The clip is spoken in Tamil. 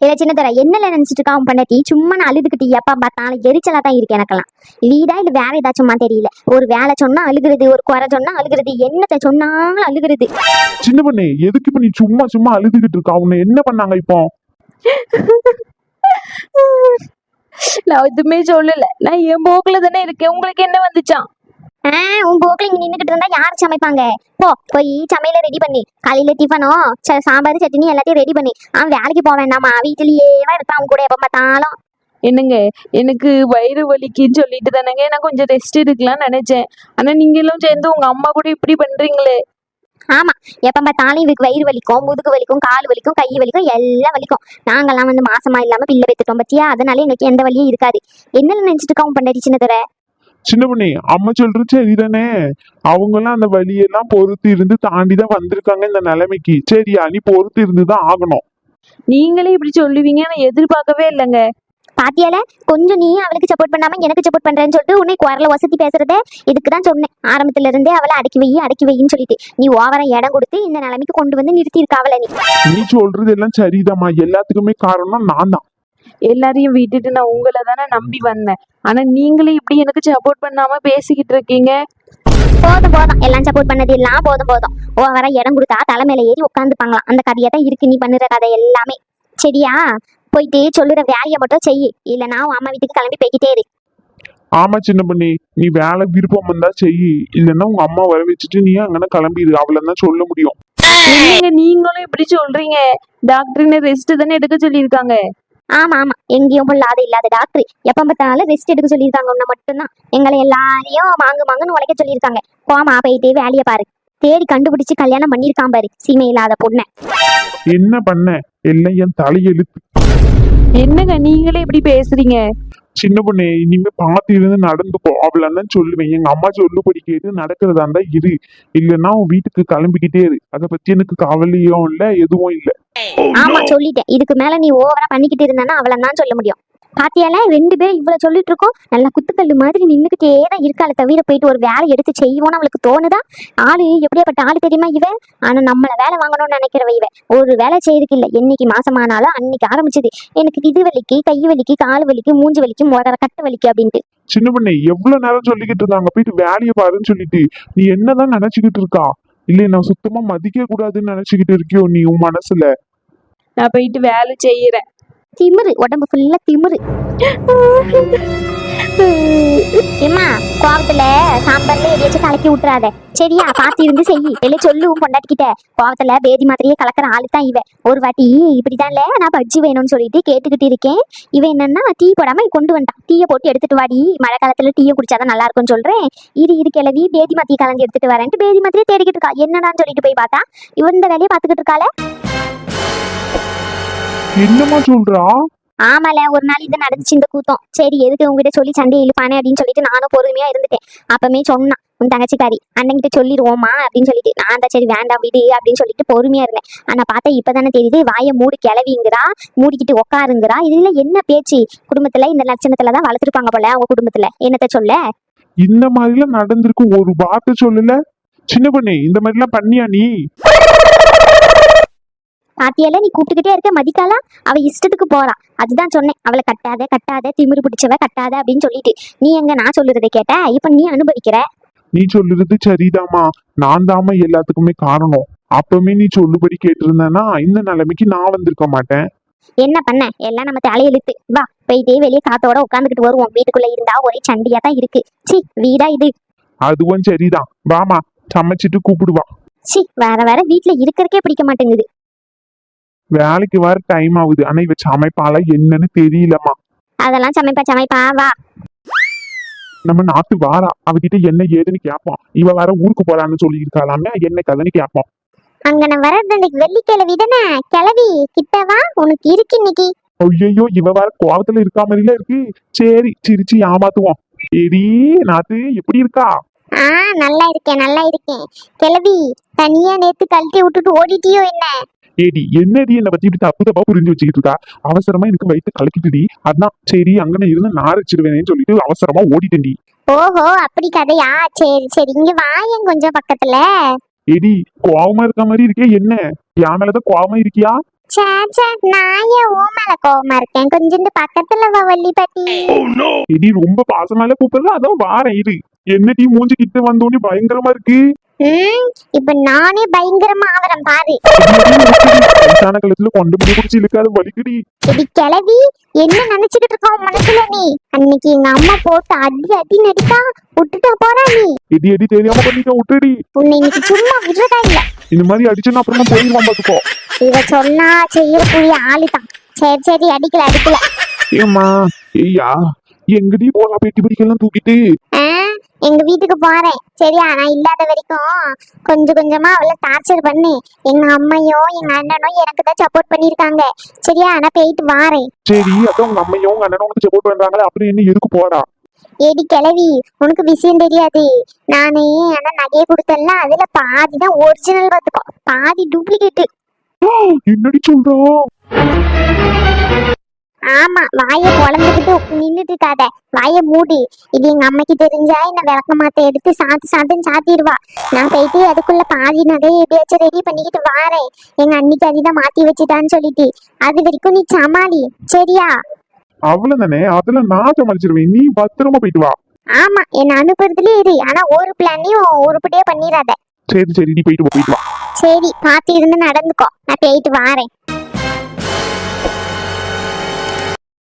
இல்ல சின்னதர என்னல நினைச்சிட்டு இருக்கா உன் பண்ணாட்டி சும்மா நான் அழுதுகிட்டு எப்பா பார்த்தாலும் எரிச்சலா தான் இருக்கு எனக்கெல்லாம். வீடா இல்ல வேற ஏதாச்சும்மா தெரியல. ஒரு வேலை சொன்னா அழுகுறது, ஒரு குறை சொன்னா அழுகுறது, என்னத்த சொன்னாலும் அழுகுறது. சின்ன பொண்ணு எதுக்கு இப்ப நீ சும்மா சும்மா அழுதுகிட்டு இருக்கா? உன்னை என்ன பண்ணாங்க இப்போ? நான் எதுவுமே சொல்லல. நான் என் போக்குல தானே இருக்கேன். உங்களுக்கு என்ன வந்துச்சான்? உன் போக்குல இங்க நின்னுகிட்டு இருந்தா யார் சமைப்பாங்க? போய் சமையல ரெடி பண்ணி காலையில டிஃபனோ சாம்பார் சட்னி எல்லாத்தையும் ரெடி பண்ணி அவன் வேலைக்கு போக வேண்டாமா, வீட்டுலயே இருப்பான் அவன் கூட எப்ப பார்த்தாலும். என்னங்க, எனக்கு வயிறு வலிக்குன்னு சொல்லிட்டு தானேங்க நான் கொஞ்சம் ரெஸ்ட் எடுக்கலாம்னு நினைச்சேன். ஆனா நீங்க எல்லாம் சேர்ந்து உங்க அம்மா கூட இப்படி பண்றீங்களே. ஆமா, எப்ப பார்த்தாலும் இவருக்கு வயிறு வலிக்கும், முதுகு வலிக்கும், கால் வலிக்கும், கை வலிக்கும், எல்லாம் வலிக்கும். நாங்கெல்லாம் மாசமா இல்லாம பிள்ளை பெத்துட்டோம் பத்தியா, அதனால எனக்கு எந்த வலியும் இருக்காது. என்ன நினைச்சிட்டு இருக்கா உன் பண்ணாடி சின்னதர? சின்ன பொண்ணு அம்மா சொல்றது சரிதானே? அவங்க எல்லாம் அந்த வழியெல்லாம் பொறுத்து இருந்து தாண்டிதான் வந்திருக்காங்க இந்த நிலைமைக்கு. சரியா, நீ பொறுத்து இருந்துதான் ஆகணும். நீங்களே இப்படி சொல்லுவீங்க நான் எதிர்பார்க்கவே இல்லைங்க. பாத்தியால கொஞ்சம் நீ அவளுக்கு சப்போர்ட் பண்ணாம எனக்கு சப்போர்ட் பண்றேன்னு சொல்லிட்டு உன்னை குரல வசதி பேசுறதே இதுக்குதான் சொன்னேன். ஆரம்பத்துல இருந்தே அவளை அடக்கி வைன்னு சொல்லிட்டு நீ ஓவரா இடம் கொடுத்து இந்த நிலைமைக்கு கொண்டு வந்து நிறுத்தி இருக்கா அவளை. நீ சொல்றது எல்லாம் சரிதாம்மா, எல்லாத்துக்குமே காரணம் நான் தான். எல்லாரையும் விட்டுட்டு நான் உங்களை தானே நம்பி வந்தேன். ஆனா நீங்களே இப்படி எனக்கு சப்போர்ட் பண்ணாம பேசிக்கிட்டு இருக்கீங்க. போதும் எல்லாம் சப்போர்ட் பண்ணது எல்லாம் போதும். ஓவரா இடம் கொடுத்தா தலைமையில ஏறி உட்காந்துப்பாங்களாம். அந்த கதையா தான் இருக்கு நீ பண்ணுற கதை எல்லாமே. சரியா, போயிட்டு சொல்லுற வேலையை மட்டும் செய்யு, இல்லைன்னா உன் அம்மா வீட்டுக்கு கிளம்பி போய்கிட்டே இரு. ஆமா சின்ன பண்ணி, நீ வேலை விருப்பம் வந்தா செய்யி, இல்லைன்னா உங்க அம்மா வர வச்சுட்டு நீ அங்கன கிளம்பிடு, அவ்வளவுதான் சொல்ல முடியும். என்னங்க நீங்களும் இப்படி சொல்றீங்க? டாக்டர் ரெஸ்ட் தானே எடுக்க சொல்லியிருக்காங்க. ஆமா எங்கேயும் பொல்லாத இல்லாத டாக்டர் எப்ப பார்த்தாலும் ரெஸ்ட் எடுக்க சொல்லியிருக்காங்க. ஒண்ணு மட்டும்தான் எங்களை எல்லாரையும் மாங்குன்னு உழைக்க சொல்லியிருக்காங்க. போமா போயிட்டு வேலையை பாரு, தேடி கண்டுபிடிச்சு கல்யாணம் பண்ணிருக்கான் பாரு சீமை இல்லாத பொண்ணை. என்ன பண்ண, எல்லாம் என் தலையெழுத்து. என்னங்க நீங்களே இப்படி பேசுறீங்க? சின்ன பொண்ணு இனிமே பார்த்து இருந்து நடந்துக்கோ, அவ்வளவுதான் சொல்லுவேன். எங்க அம்மா சொல்லுபடி கேட்டு நடக்கிறதா இருந்தா இரு, இல்லைன்னா உன் வீட்டுக்கு கிளம்பிக்கிட்டே இரு. அதை பத்தி எனக்கு கவலையும் இல்ல, எதுவும் இல்ல. ஆமா சொல்லிட்டேன், இதுக்கு மேல நீ ஓவரா பண்ணிக்கிட்டு இருந்தானா அவ்வளவுதான் சொல்ல முடியும். பாத்தியால ரெண்டு பேரும் இவ்வளவு சொல்லிட்டு இருக்கோம், நல்லா குத்துக்கல்லு மாதிரி நின்றுகிட்டே தான் இருக்காளே தவிர போயிட்டு ஒரு வேலை எடுத்து செய்வோன்னு அவளுக்கு தோணுதா? ஆளு எப்படியாப்பட்ட ஆளு தெரியுமா இவ? ஆனா நம்மள வேலை வாங்கணும்னு நினைக்கிறவ இவ. ஒரு வேலை செய்யறதுக்கு இல்ல, என்னைக்கு மாசமானாலும் அன்னைக்கு ஆரம்பிச்சது எனக்கு இது வலிக்கு, கை வலிக்கு, கால் வலிக்கு, மூஞ்சி வலிக்கு, மோதர கட்ட வலிக்கு அப்படின்ட்டு. சின்ன பொண்ணு எவ்வளவு நேரம் சொல்லிக்கிட்டு இருக்காங்க போயிட்டு வேலையை பாருன்னு சொல்லிட்டு, நீ என்னதான் நினைச்சுக்கிட்டு இருக்கா? இல்ல நான் சுத்தமா மதிக்க கூடாதுன்னு நினைச்சுக்கிட்டு இருக்கியோ நீ உன் மனசுல? நான் போயிட்டு வேலை செய்யறேன். திமிரு, உடம்பு ஃபுல்லா திமிரு. ஏமா கோவத்துல சாம்பார்ல எதையாச்சும் கலக்கி விட்டுறாத சரியா, பாத்து இருந்து செய்யி. இல்லை சொல்லுவும் பொண்டாட்டிக்கிட்ட, கோவத்துல பேதி மாதிரியே கலக்கிற ஆளு தான் இவ. ஒரு வாட்டி இப்படிதான்ல நான் பஜ்ஜி வேணும்னு சொல்லிட்டு கேட்டுக்கிட்டு இருக்கேன். இவன் என்னன்னா டீ போடாம கொண்டு வந்துட்டான். டீயை போட்டு எடுத்துட்டு வாடி, மழை காலத்துல டீயை குடிச்சாதான் நல்லா இருக்கும்னு சொல்றேன். இரு கிளவி பேதி மாத்தியை கலந்து எடுத்துட்டு வரேன்ட்டு பேதி மாத்திரையே தேடிக்கிட்டு இருக்கா. என்னடான்னு சொல்லிட்டு போய் பார்த்தா இவன் இந்த வேலையை பாத்துக்கிட்டு இருக்காள. என்னமா சொல்றா? ஆமால, ஒரு நாள் இது நடந்துச்சு இந்த கூத்தம். சரி எதுக்கு உங்ககிட்ட சொல்லி சண்டையை இழுப்பானே அப்படின்னு சொல்லிட்டு நானும் பொறுமையா இருந்துட்டேன். அப்பமே சொன்னான் உன் தங்கச்சிக்காரி, அண்ணன்கிட்ட சொல்லிடுவோமா அப்படின்னு சொல்லிட்டு. நான் தான் சரி வேண்டாம் விடு அப்படின்னு சொல்லிட்டு பொறுமையா இருந்தேன். ஆனா பார்த்தா இப்பதானே தெரியுது வாயை மூடி கிளவிங்கிறா, மூடிக்கிட்டு உட்காருங்கிறா. இதுல என்ன பேச்சு? குடும்பத்துல இந்த லட்சணத்துலதான் வளர்த்துருப்பாங்க போல அவங்க குடும்பத்துல. என்னத்த சொல்ல? இந்த மாதிரி எல்லாம் நடந்திருக்கு, ஒரு வார்த்தை சொல்லல. சின்ன பொண்ணு இந்த மாதிரி எல்லாம் பண்ணியா நீ? பாத்தியால நீ கூப்பிட்டுக்கிட்டே இருக்க மதிக்காலா, அவ இஷ்டத்துக்கு போறா. அதுதான் சொன்னேன், அவளை கட்டாத திமிரு பிடிச்சவ கட்டாத அப்படின்னு சொல்லிட்டு. நீ எங்க நான் சொல்லுறதை கேட்ட? இப்ப நீ அனுபவிக்கிற. நீ சொல்லுறது சரிதாமா, நான் தாமா எல்லாத்துக்குமே காரணம். அப்பவுமே நீ சொல்லுபடி கேட்டிருந்தேன்னா இந்த நிலைமைக்கு நான் வந்திருக்க மாட்டேன். என்ன பண்ண, எல்லாம் நம்ம தலையெழுத்து. வா போயிட்டே வெளியே காத்தோட உட்காந்துக்கிட்டு வருவோம். வீட்டுக்குள்ள இருந்தா ஒரே சண்டியா தான் இருக்கு. சி வீடா இது? அதுவும் சரிதான், வாமா சமைச்சிட்டு கூப்பிடுவா. சி வேற வீட்டுல இருக்கிறக்கே பிடிக்க மாட்டேங்குது. வேலைக்கு வர டைம் ஆகுது, ஆனா இவ சமைப்பாளா என்னன்னு தெரியலமா. அதெல்லாம் சமைப்பா வா. நம்ம நாட்டு வாரா, அவகிட்ட என்ன ஏதுன்னு கேட்போம். இவ வேற ஊருக்கு போறான்னு சொல்லி இருக்காளாமே, என்ன கதைன்னு கேட்போம். அங்க நான் வர்றது வெள்ளிக்கிழவி தானே, கிளவி கிட்டவா உனக்கு இருக்கு இன்னைக்கு. ஐயோ இவ வேற கோவத்துல இருக்கா மாதிரில இருக்கு. சரி சிரிச்சு ஏமாத்துவோம். சரி நாத்து எப்படி இருக்கா? நல்லா இருக்கேன் கிளவி. தனியா நேத்து கழட்டி விட்டுட்டு ஓடிட்டியோ என்ன? ஏடி என்னடி என்னை பத்தி இப்படி தப்பு தப்பா புரிஞ்சு வச்சுக்கிட்டு இருக்கா? அவசரமா எனக்கு வயிற்று கலக்கிட்டுடி, அதான் சரி அங்கன இருந்து நாரிச்சிடுவேன்னு சொல்லிட்டு அவசரமா ஓடிட்டேன்டி. ஓஹோ அப்படி கதையா? சரி இங்க வாயன் கொஞ்சம் பக்கத்துல. ஏடி கோவமா இருக்க மாதிரி இருக்கே, என்ன என் மேலதான் கோவமா இருக்கியா? நான் ஏன் ஓ மேல கோவமா இருக்கேன் கொஞ்சம் பக்கத்துல வா வள்ளி பாட்டி. எடி ரொம்ப பாசமால கூப்பிடல அதான் வாரேன் இரு. என்ன டீ மூஞ்சி கிட்ட வந்தோடனே பயங்கரமா இருக்கு. இப்ப நானே பயங்கரமா ஆவறேன் பாரு. வயசான காலத்துல கொண்டு போய் குடிச்சு இழுக்காத வலிக்குடி. எடி கிளவி, என்ன நினைச்சுக்கிட்டு இருக்க உன் மனசுல நீ? அன்னைக்கு எங்க அம்மா போட்டு அடி அடி நடிக்கா விட்டுட்டா போறா நீ. எடி எடி தெரியாம பண்ணிக்க விட்டுடி. உன்னை இன்னைக்கு சும்மா விடுறதா இல்ல. இந்த மாதிரி அடிச்சுன்னா அப்புறமா போயிருவான் பாத்துக்கோ. இவ சொன்னா செய்யக்கூடிய ஆளுதான். சரி சரி, அடிக்கல அடிக்கல. ஏம்மா ஐயா எங்கடி போலாம் பெட்டி பிடிக்கலாம் தூக்கிட்டு? எங்க வீட்டுக்கு போறேன் சரியா? நான் இல்லாத வரைக்கும் கொஞ்சம் கொஞ்சமா அவளை டார்ச்சர் பண்ணு. எங்க அம்மையும் எங்க அண்ணனும் எனக்கு தான் சப்போர்ட் பண்ணிருக்காங்க சரியா? நான் போயிட்டு வாரேன். சரி அதான் உங்க அம்மையும் உங்க அண்ணனும் உனக்கு சப்போர்ட் பண்றாங்களே அப்புறம் என்ன எதுக்கு போறா? ஏடி கிளவி, உனக்கு விஷயம் தெரியாது. நானே ஆனா நகையை கொடுத்தல அதுல பாதி தான் ஒரிஜினல் பார்த்துக்கோ, பாதி டூப்ளிகேட். என்னடி சொல்றோம்? ஆமா, வாயை பொழந்துக்கிட்டு நின்னுட்டு இருக்காத, வாயை மூடி. இது எங்க அம்மைக்கு தெரிஞ்சா என்ன விளக்க மாத்த எடுத்து சாத்துன்னு சாத்திடுவா. நான் போயிட்டு அதுக்குள்ள பாதி நகையை எப்படியாச்சும் ரெடி பண்ணிக்கிட்டு வாரேன். எங்க அன்னைக்கு அதுதான் மாத்தி வச்சுட்டான்னு சொல்லிட்டு அது வரைக்கும் நீ சமாளி சரியா? அவ்வளவுதானே, அதுல நான் சமாளிச்சிருவேன். நீ பத்திரமா போயிட்டு வா. ஆமா, என்ன அனுப்புறதுலயே இரு, ஆனா ஒரு பிளானையும் உருப்படியே பண்ணிடாத. சரி சரி நீ போயிட்டு வா போயிட்டு வா. சரி, பார்த்து இருந்து நடந்துக்கோ, நான் போயிட்டு வாரேன்.